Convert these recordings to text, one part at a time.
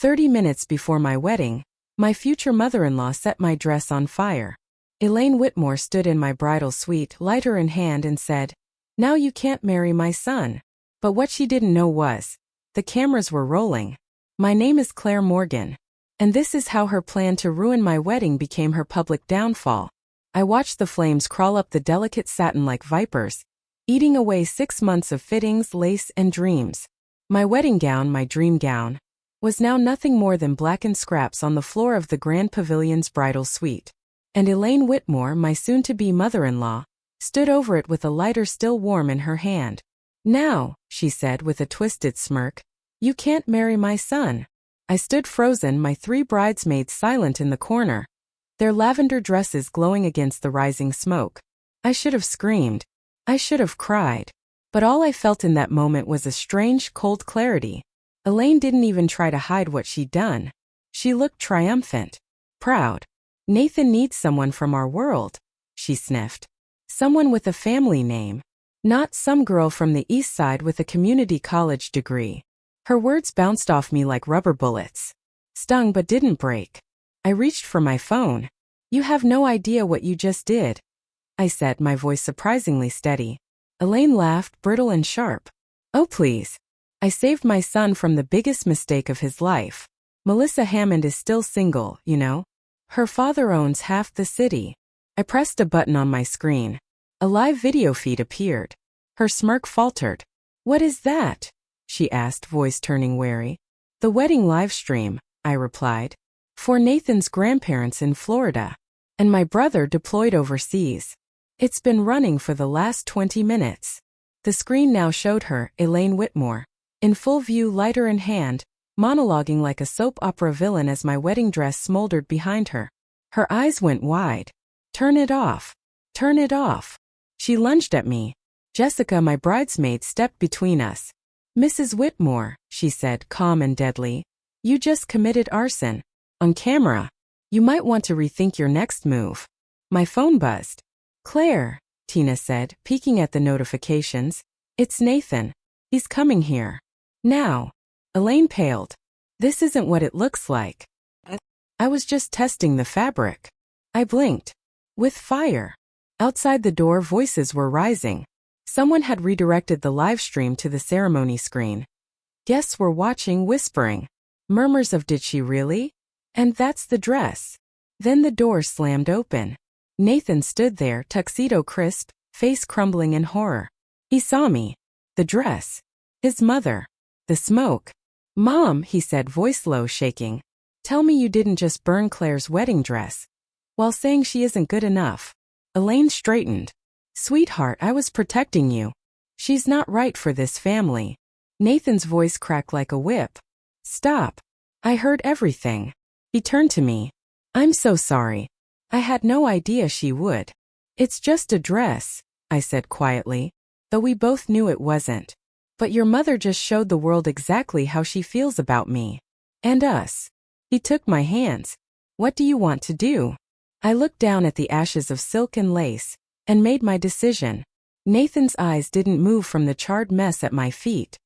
30 minutes before my wedding, my future mother-in-law set my dress on fire. Elaine Whitmore stood in my bridal suite, lighter in hand, and said, "Now you can't marry my son." But what she didn't know was, the cameras were rolling. My name is Claire Morgan. And this is how her plan to ruin my wedding became her public downfall. I watched the flames crawl up the delicate satin like vipers, eating away 6 months of fittings, lace, and dreams. My wedding gown, my dream gown, was now nothing more than blackened scraps on the floor of the Grand Pavilion's bridal suite. And Elaine Whitmore, my soon-to-be mother-in-law, stood over it with a lighter still warm in her hand. "Now," she said with a twisted smirk, "you can't marry my son." I stood frozen, my 3 bridesmaids silent in the corner, their lavender dresses glowing against the rising smoke. I should have screamed. I should have cried. But all I felt in that moment was a strange, cold clarity. Elaine didn't even try to hide what she'd done. She looked triumphant. Proud. "Nathan needs someone from our world," she sniffed. "Someone with a family name. Not some girl from the East Side with a community college degree." Her words bounced off me like rubber bullets. Stung but didn't break. I reached for my phone. "You have no idea what you just did," I said, my voice surprisingly steady. Elaine laughed, brittle and sharp. "Oh please. I saved my son from the biggest mistake of his life. Melissa Hammond is still single, you know. Her father owns half the city." I pressed a button on my screen. A live video feed appeared. Her smirk faltered. "What is that?" she asked, voice turning wary. "The wedding livestream," I replied. "For Nathan's grandparents in Florida. And my brother deployed overseas. It's been running for the last 20 minutes. The screen now showed her, Elaine Whitmore, in full view, lighter in hand, monologuing like a soap opera villain as my wedding dress smoldered behind her. Her eyes went wide. "Turn it off. Turn it off." She lunged at me. Jessica, my bridesmaid, stepped between us. "Mrs. Whitmore," she said, calm and deadly, "you just committed arson. On camera. You might want to rethink your next move." My phone buzzed. "Claire," Tina said, peeking at the notifications. "It's Nathan. He's coming here. Now." Elaine paled. "This isn't what it looks like." "I was just testing the fabric." I blinked. "With fire." Outside the door, voices were rising. Someone had redirected the live stream to the ceremony screen. Guests were watching, whispering. Murmurs of "Did she really? And that's the dress." Then the door slammed open. Nathan stood there, tuxedo crisp, face crumbling in horror. He saw me. The dress. His mother. The smoke. "Mom," he said, voice low, shaking. "Tell me you didn't just burn Claire's wedding dress while saying she isn't good enough." Elaine straightened. "Sweetheart, I was protecting you. She's not right for this family." Nathan's voice cracked like a whip. "Stop. I heard everything." He turned to me. "I'm so sorry. I had no idea she would." "It's just a dress," I said quietly, though we both knew it wasn't. "But your mother just showed the world exactly how she feels about me. And us." He took my hands. "What do you want to do?" I looked down at the ashes of silk and lace, and made my decision. Nathan's eyes didn't move from the charred mess at my feet.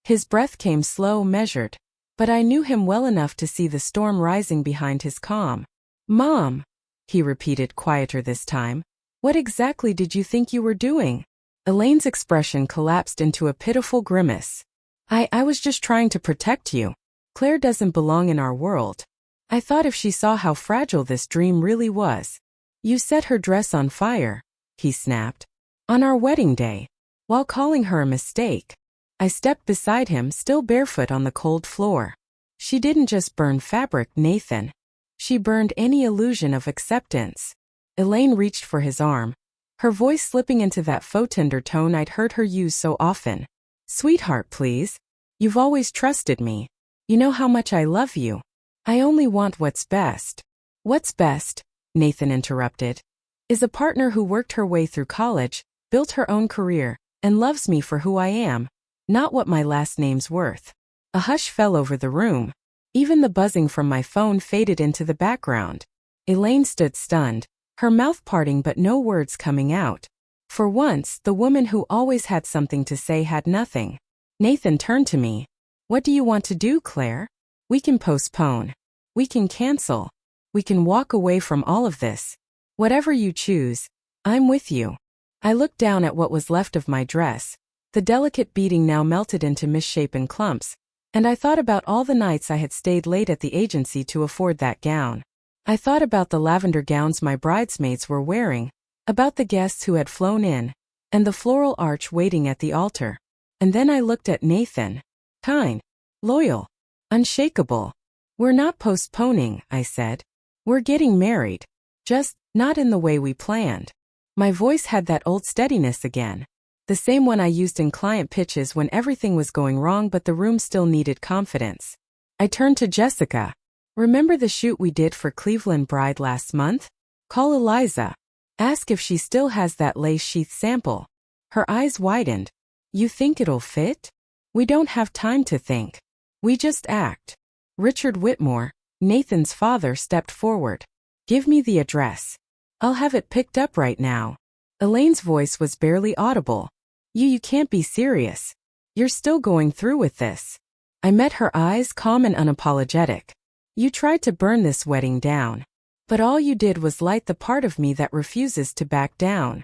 His breath came slow, measured, but I knew him well enough to see the storm rising behind his calm. "Mom," he repeated, quieter this time, "what exactly did you think you were doing?" Elaine's expression collapsed into a pitiful grimace. I was just trying to protect you. Claire doesn't belong in our world. I thought if she saw how fragile this dream really was." "You set her dress on fire," he snapped. "On our wedding day, while calling her a mistake." I stepped beside him, still barefoot on the cold floor. "She didn't just burn fabric, Nathan. She burned any illusion of acceptance." Elaine reached for his arm, her voice slipping into that faux tender tone I'd heard her use so often. "Sweetheart, please. You've always trusted me. You know how much I love you. I only want what's best." "What's best," Nathan interrupted, "is a partner who worked her way through college, built her own career, and loves me for who I am, not what my last name's worth." A hush fell over the room. Even the buzzing from my phone faded into the background. Elaine stood stunned, her mouth parting but no words coming out. For once, the woman who always had something to say had nothing. Nathan turned to me. "What do you want to do, Claire?" We can postpone. We can cancel. We can walk away from all of this. Whatever you choose, I'm with you. I looked down at what was left of my dress. The delicate beading now melted into misshapen clumps, and I thought about all the nights I had stayed late at the agency to afford that gown. I thought about the lavender gowns my bridesmaids were wearing, about the guests who had flown in, and the floral arch waiting at the altar. And then I looked at Nathan. Kind, loyal, unshakable. We're not postponing, I said. We're getting married. Just not in the way we planned. My voice had that old steadiness again. The same one I used in client pitches when everything was going wrong but the room still needed confidence. I turned to Jessica. Remember the shoot we did for Cleveland Bride last month? Call Eliza. Ask if she still has that lace sheath sample. Her eyes widened. You think it'll fit? We don't have time to think. We just act. Richard Whitmore, Nathan's father, stepped forward. Give me the address. I'll have it picked up right now. Elaine's voice was barely audible. You can't be serious. You're still going through with this. I met her eyes, calm and unapologetic. You tried to burn this wedding down. But all you did was light the part of me that refuses to back down.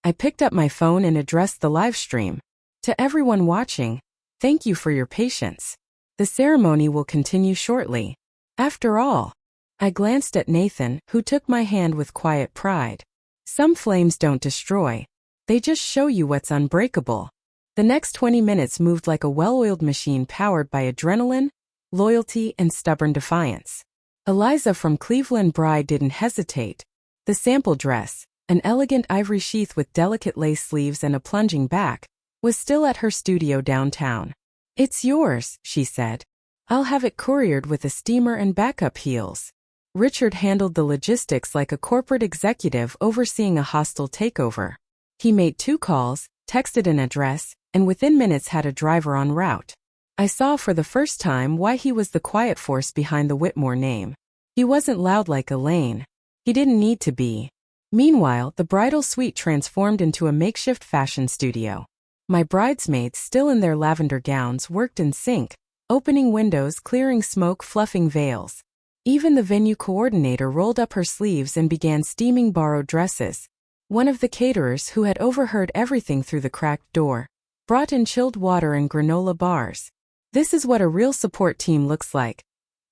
I picked up my phone and addressed the live stream. To everyone watching, thank you for your patience. The ceremony will continue shortly. After all, I glanced at Nathan, who took my hand with quiet pride. Some flames don't destroy. They just show you what's unbreakable. The next 20 minutes moved like a well-oiled machine powered by adrenaline, loyalty, and stubborn defiance. Eliza from Cleveland Bride didn't hesitate. The sample dress, an elegant ivory sheath with delicate lace sleeves and a plunging back, was still at her studio downtown. It's yours, she said. I'll have it couriered with a steamer and backup heels. Richard handled the logistics like a corporate executive overseeing a hostile takeover. He made 2 calls, texted an address, and within minutes had a driver en route. I saw for the first time why he was the quiet force behind the Whitmore name. He wasn't loud like Elaine. He didn't need to be. Meanwhile, the bridal suite transformed into a makeshift fashion studio. My bridesmaids, still in their lavender gowns, worked in sync, opening windows, clearing smoke, fluffing veils. Even the venue coordinator rolled up her sleeves and began steaming borrowed dresses. One of the caterers, who had overheard everything through the cracked door, brought in chilled water and granola bars. This is what a real support team looks like,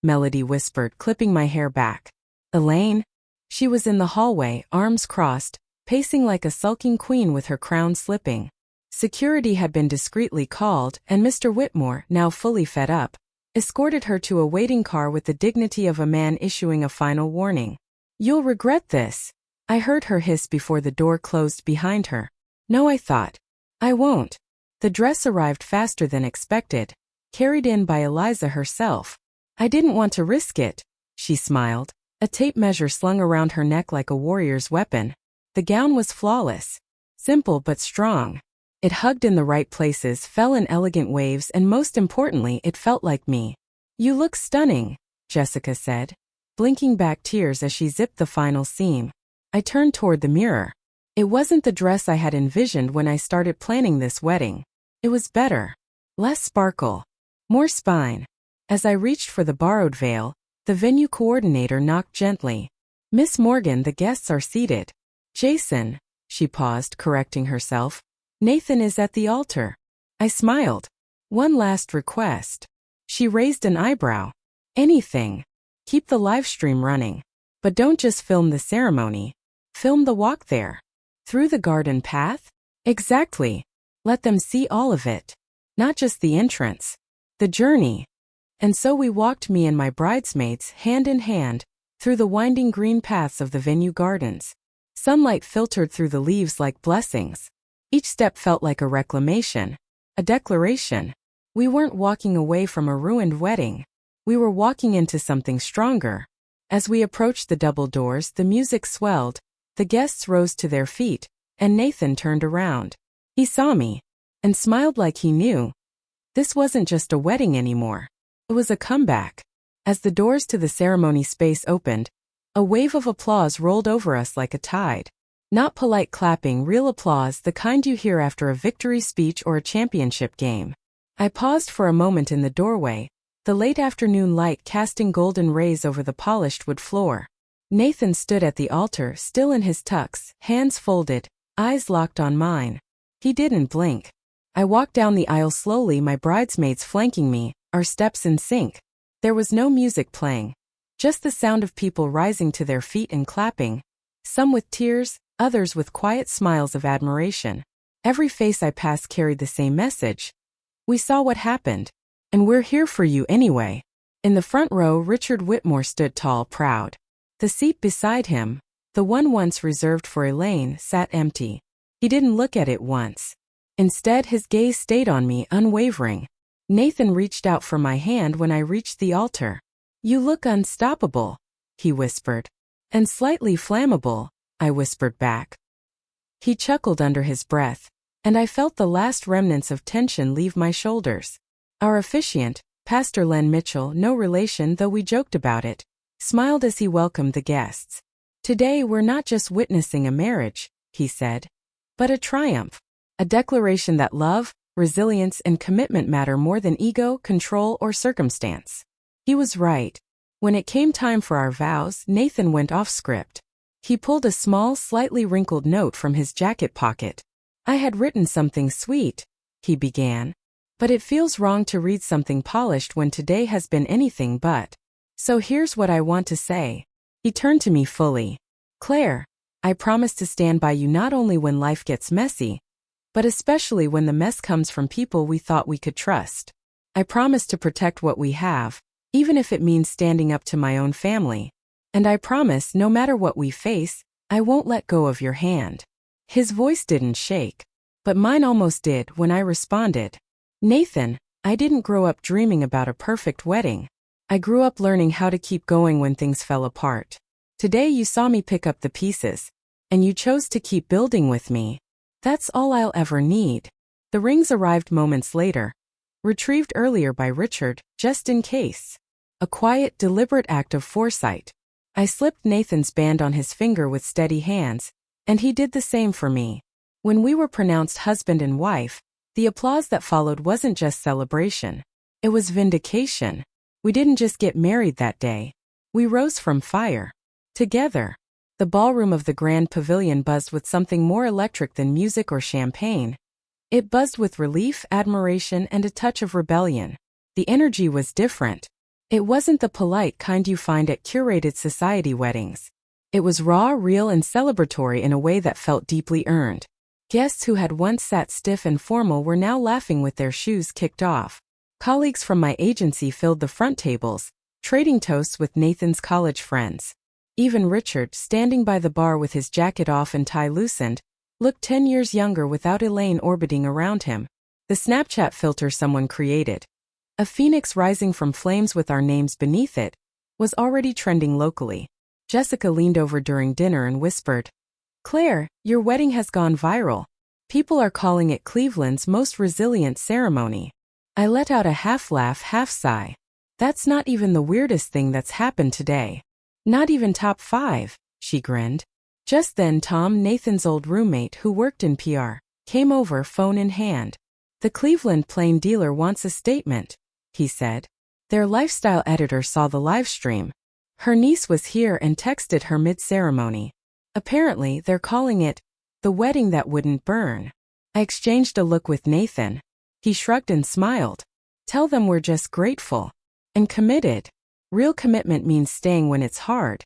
Melody whispered, clipping my hair back. Elaine? She was in the hallway, arms crossed, pacing like a sulking queen with her crown slipping. Security had been discreetly called, and Mr. Whitmore, now fully fed up, escorted her to a waiting car with the dignity of a man issuing a final warning. You'll regret this. I heard her hiss before the door closed behind her. No, I thought. I won't. The dress arrived faster than expected, carried in by Eliza herself. I didn't want to risk it, she smiled, a tape measure slung around her neck like a warrior's weapon. The gown was flawless. Simple but strong. It hugged in the right places, fell in elegant waves, and most importantly, it felt like me. You look stunning, Jessica said, blinking back tears as she zipped the final seam. I turned toward the mirror. It wasn't the dress I had envisioned when I started planning this wedding. It was better. Less sparkle. More spine. As I reached for the borrowed veil, the venue coordinator knocked gently. Miss Morgan, the guests are seated. Jason, she paused, correcting herself. Nathan is at the altar. I smiled. One last request. She raised an eyebrow. Anything. Keep the live stream running. But don't just film the ceremony. Film the walk there. Through the garden path? Exactly. Let them see all of it. Not just the entrance. The journey. And so we walked, me and my bridesmaids, hand in hand, through the winding green paths of the venue gardens. Sunlight filtered through the leaves like blessings. Each step felt like a reclamation. A declaration. We weren't walking away from a ruined wedding. We were walking into something stronger. As we approached the double doors, the music swelled. The guests rose to their feet, and Nathan turned around. He saw me, and smiled like he knew. This wasn't just a wedding anymore. It was a comeback. As the doors to the ceremony space opened, a wave of applause rolled over us like a tide. Not polite clapping, real applause, the kind you hear after a victory speech or a championship game. I paused for a moment in the doorway, the late afternoon light casting golden rays over the polished wood floor. Nathan stood at the altar, still in his tux, hands folded, eyes locked on mine. He didn't blink. I walked down the aisle slowly, my bridesmaids flanking me, our steps in sync. There was no music playing, just the sound of people rising to their feet and clapping, some with tears, others with quiet smiles of admiration. Every face I passed carried the same message. We saw what happened, and we're here for you anyway. In the front row, Richard Whitmore stood tall, proud. The seat beside him, the one once reserved for Elaine, sat empty. He didn't look at it once. Instead, his gaze stayed on me, unwavering. Nathan reached out for my hand when I reached the altar. "You look unstoppable," he whispered. "And slightly flammable," I whispered back. He chuckled under his breath, and I felt the last remnants of tension leave my shoulders. Our officiant, Pastor Len Mitchell, no relation though we joked about it, smiled as he welcomed the guests. "Today we're not just witnessing a marriage," he said, "but a triumph. A declaration that love, resilience, and commitment matter more than ego, control, or circumstance." He was right. When it came time for our vows, Nathan went off script. He pulled a small, slightly wrinkled note from his jacket pocket. "I had written something sweet," he began, "but it feels wrong to read something polished when today has been anything but. So here's what I want to say." He turned to me fully. "Claire, I promise to stand by you not only when life gets messy, but especially when the mess comes from people we thought we could trust. I promise to protect what we have, even if it means standing up to my own family. And I promise, no matter what we face, I won't let go of your hand." His voice didn't shake, but mine almost did when I responded. "Nathan, I didn't grow up dreaming about a perfect wedding. I grew up learning how to keep going when things fell apart. Today you saw me pick up the pieces, and you chose to keep building with me. That's all I'll ever need." The rings arrived moments later, retrieved earlier by Richard, just in case. A quiet, deliberate act of foresight. I slipped Nathan's band on his finger with steady hands, and he did the same for me. When we were pronounced husband and wife, the applause that followed wasn't just celebration. It was vindication. We didn't just get married that day. We rose from fire. Together. The ballroom of the Grand Pavilion buzzed with something more electric than music or champagne. It buzzed with relief, admiration, and a touch of rebellion. The energy was different. It wasn't the polite kind you find at curated society weddings. It was raw, real, and celebratory in a way that felt deeply earned. Guests who had once sat stiff and formal were now laughing with their shoes kicked off. Colleagues from my agency filled the front tables, trading toasts with Nathan's college friends. Even Richard, standing by the bar with his jacket off and tie loosened, looked 10 years younger without Elaine orbiting around him. The Snapchat filter someone created, a phoenix rising from flames with our names beneath it, was already trending locally. Jessica leaned over during dinner and whispered, "Claire, your wedding has gone viral. People are calling it Cleveland's most resilient ceremony." I let out a half laugh, half sigh. "That's not even the weirdest thing that's happened today. Not even top 5, she grinned. Just then Tom, Nathan's old roommate who worked in PR, came over, phone in hand. "The Cleveland Plain Dealer wants a statement," he said. Their lifestyle editor saw the live stream. Her niece was here and texted her mid-ceremony. Apparently, they're calling it, "The Wedding That Wouldn't Burn." I exchanged a look with Nathan. He shrugged and smiled. "Tell them we're just grateful. And committed. Real commitment means staying when it's hard.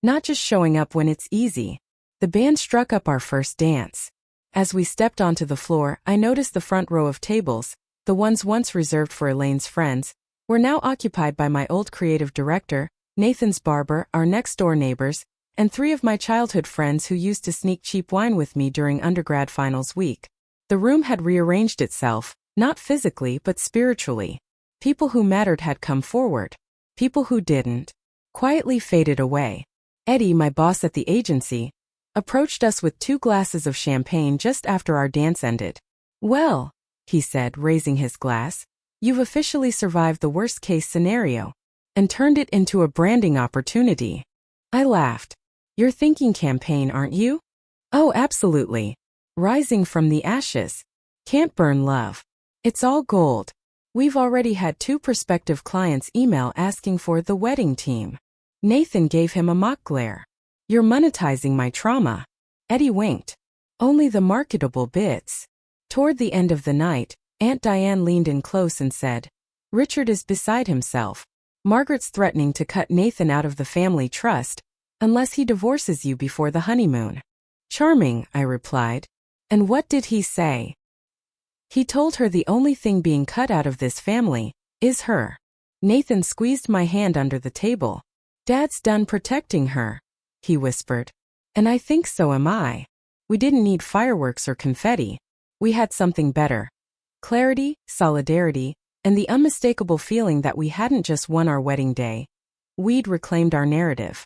Not just showing up when it's easy." The band struck up our first dance. As we stepped onto the floor, I noticed the front row of tables, the ones once reserved for Elaine's friends, were now occupied by my old creative director, Nathan's barber, our next-door neighbors, and 3 of my childhood friends who used to sneak cheap wine with me during undergrad finals week. The room had rearranged itself, not physically but spiritually. People who mattered had come forward. People who didn't quietly faded away. Eddie, my boss at the agency, approached us with 2 glasses of champagne just after our dance ended. "Well," he said, raising his glass, "you've officially survived the worst-case scenario and turned it into a branding opportunity." I laughed. "You're thinking campaign, aren't you?" "Oh, absolutely. Rising from the ashes. Can't burn love. It's all gold." We've already had 2 prospective clients email asking for the wedding team. Nathan gave him a mock glare. You're monetizing my trauma. Eddie winked. Only the marketable bits. Toward the end of the night, Aunt Diane leaned in close and said, Richard is beside himself. Margaret's threatening to cut Nathan out of the family trust, unless he divorces you before the honeymoon. Charming, I replied. And what did he say? He told her the only thing being cut out of this family is her. Nathan squeezed my hand under the table. Dad's done protecting her, he whispered. And I think so am I. We didn't need fireworks or confetti. We had something better. Clarity, solidarity, and the unmistakable feeling that we hadn't just won our wedding day. We'd reclaimed our narrative.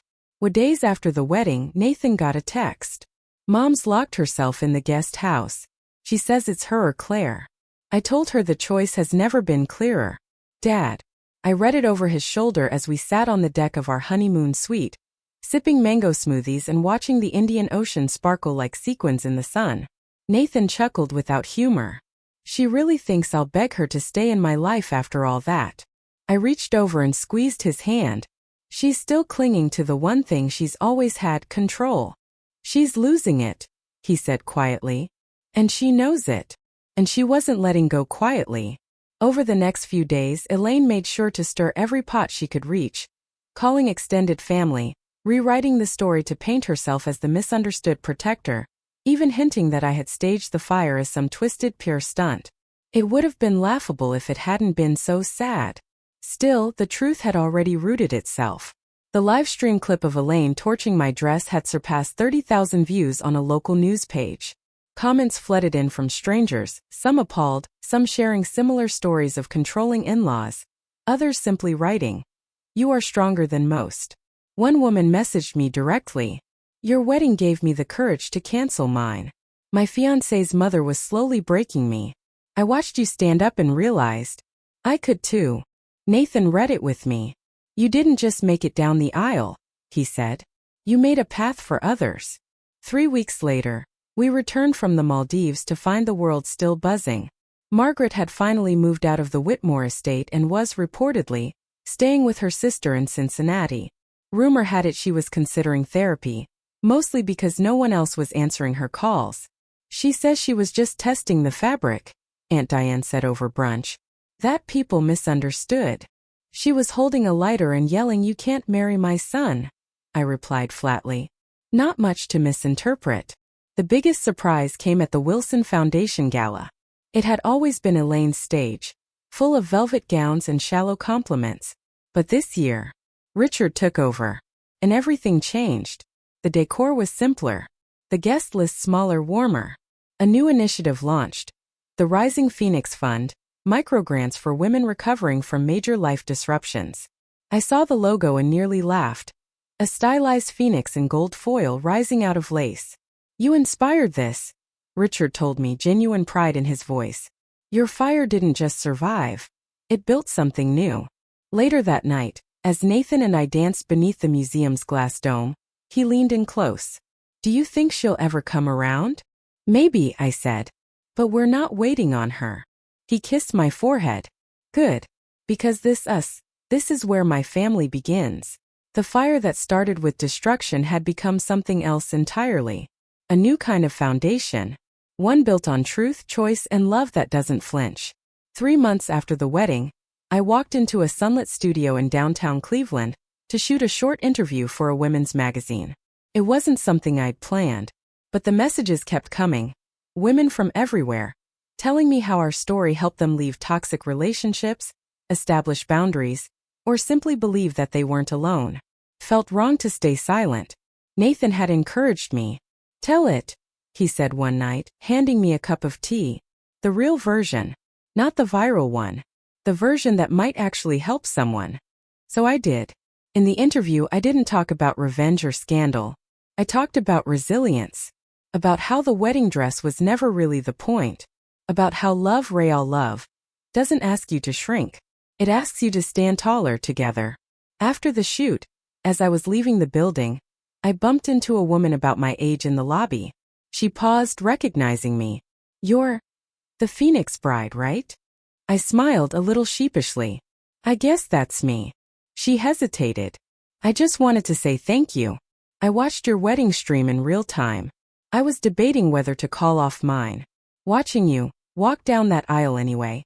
Days after the wedding, Nathan got a text. Mom's locked herself in the guest house. She says it's her or Claire. I told her the choice has never been clearer. Dad. I read it over his shoulder as we sat on the deck of our honeymoon suite, sipping mango smoothies and watching the Indian Ocean sparkle like sequins in the sun. Nathan chuckled without humor. She really thinks I'll beg her to stay in my life after all that. I reached over and squeezed his hand. She's still clinging to the one thing she's always had, control. She's losing it, he said quietly. And she knows it. And she wasn't letting go quietly. Over the next few days, Elaine made sure to stir every pot she could reach, calling extended family, rewriting the story to paint herself as the misunderstood protector, even hinting that I had staged the fire as some twisted pure stunt. It would have been laughable if it hadn't been so sad. Still, the truth had already rooted itself. The livestream clip of Elaine torching my dress had surpassed 30,000 views on a local news page. Comments flooded in from strangers, some appalled, some sharing similar stories of controlling in-laws, others simply writing, "You are stronger than most." One woman messaged me directly, "Your wedding gave me the courage to cancel mine. My fiancé's mother was slowly breaking me. I watched you stand up and realized I could too." Nathan read it with me. "You didn't just make it down the aisle," he said. "You made a path for others." 3 weeks later, we returned from the Maldives to find the world still buzzing. Margaret had finally moved out of the Whitmore estate and was, reportedly, staying with her sister in Cincinnati. Rumor had it she was considering therapy, mostly because no one else was answering her calls. "She says she was just testing the fabric," Aunt Diane said over brunch. "That people misunderstood. She was holding a lighter and yelling, 'You can't marry my son,'" I replied flatly. Not much to misinterpret. The biggest surprise came at the Wilson Foundation Gala. It had always been Elaine's stage, full of velvet gowns and shallow compliments. But this year, Richard took over. And everything changed. The decor was simpler. The guest list smaller, warmer. A new initiative launched. The Rising Phoenix Fund, microgrants for women recovering from major life disruptions. I saw the logo and nearly laughed. A stylized phoenix in gold foil rising out of lace. "You inspired this," Richard told me, genuine pride in his voice. "Your fire didn't just survive. It built something new." Later that night, as Nathan and I danced beneath the museum's glass dome, he leaned in close. "Do you think she'll ever come around?" "Maybe," I said. "But we're not waiting on her." He kissed my forehead. "Good. Because this is where my family begins." The fire that started with destruction had become something else entirely. A new kind of foundation. One built on truth, choice, and love that doesn't flinch. 3 months after the wedding, I walked into a sunlit studio in downtown Cleveland to shoot a short interview for a women's magazine. It wasn't something I'd planned, but the messages kept coming. Women from everywhere, telling me how our story helped them leave toxic relationships, establish boundaries, or simply believe that they weren't alone. Felt wrong to stay silent. Nathan had encouraged me. "Tell it," he said one night, handing me a cup of tea. "The real version. Not the viral one. The version that might actually help someone." So I did. In the interview, I didn't talk about revenge or scandal. I talked about resilience. About how the wedding dress was never really the point. About how love, real love, doesn't ask you to shrink. It asks you to stand taller together. After the shoot, as I was leaving the building, I bumped into a woman about my age in the lobby. She paused, recognizing me. "You're the Phoenix bride, right?" I smiled a little sheepishly. I guess that's me. She hesitated. I just wanted to say thank you. I watched your wedding stream in real time. I was debating whether to call off mine. Watching you walk down that aisle anyway.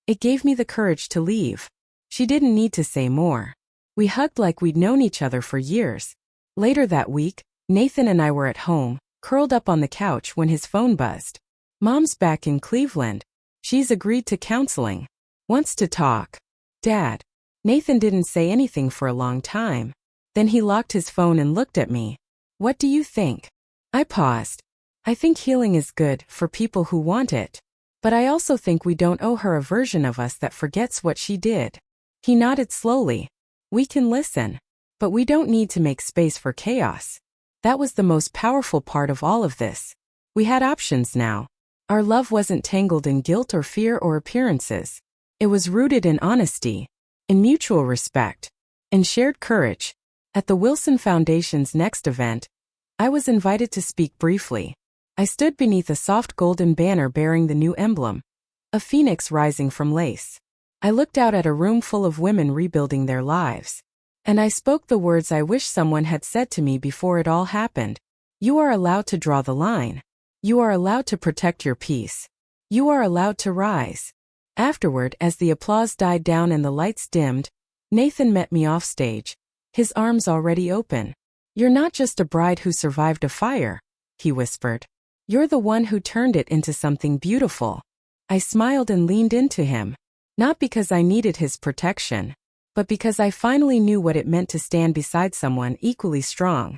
It gave me the courage to leave. She didn't need to say more. We hugged like we'd known each other for years. Later that week, Nathan and I were at home, curled up on the couch when his phone buzzed. Mom's back in Cleveland. She's agreed to counseling. Wants to talk. Dad. Nathan didn't say anything for a long time. Then he locked his phone and looked at me. What do you think? I paused. I think healing is good for people who want it. But I also think we don't owe her a version of us that forgets what she did. He nodded slowly. We can listen. But we don't need to make space for chaos. That was the most powerful part of all of this. We had options now. Our love wasn't tangled in guilt or fear or appearances. It was rooted in honesty, in mutual respect, in shared courage. At the Wilson Foundation's next event, I was invited to speak briefly. I stood beneath a soft golden banner bearing the new emblem, a phoenix rising from lace. I looked out at a room full of women rebuilding their lives. And I spoke the words I wish someone had said to me before it all happened. You are allowed to draw the line. You are allowed to protect your peace. You are allowed to rise. Afterward, as the applause died down and the lights dimmed, Nathan met me off stage, his arms already open. You're not just a bride who survived a fire, he whispered. You're the one who turned it into something beautiful. I smiled and leaned into him, not because I needed his protection, but because I finally knew what it meant to stand beside someone equally strong.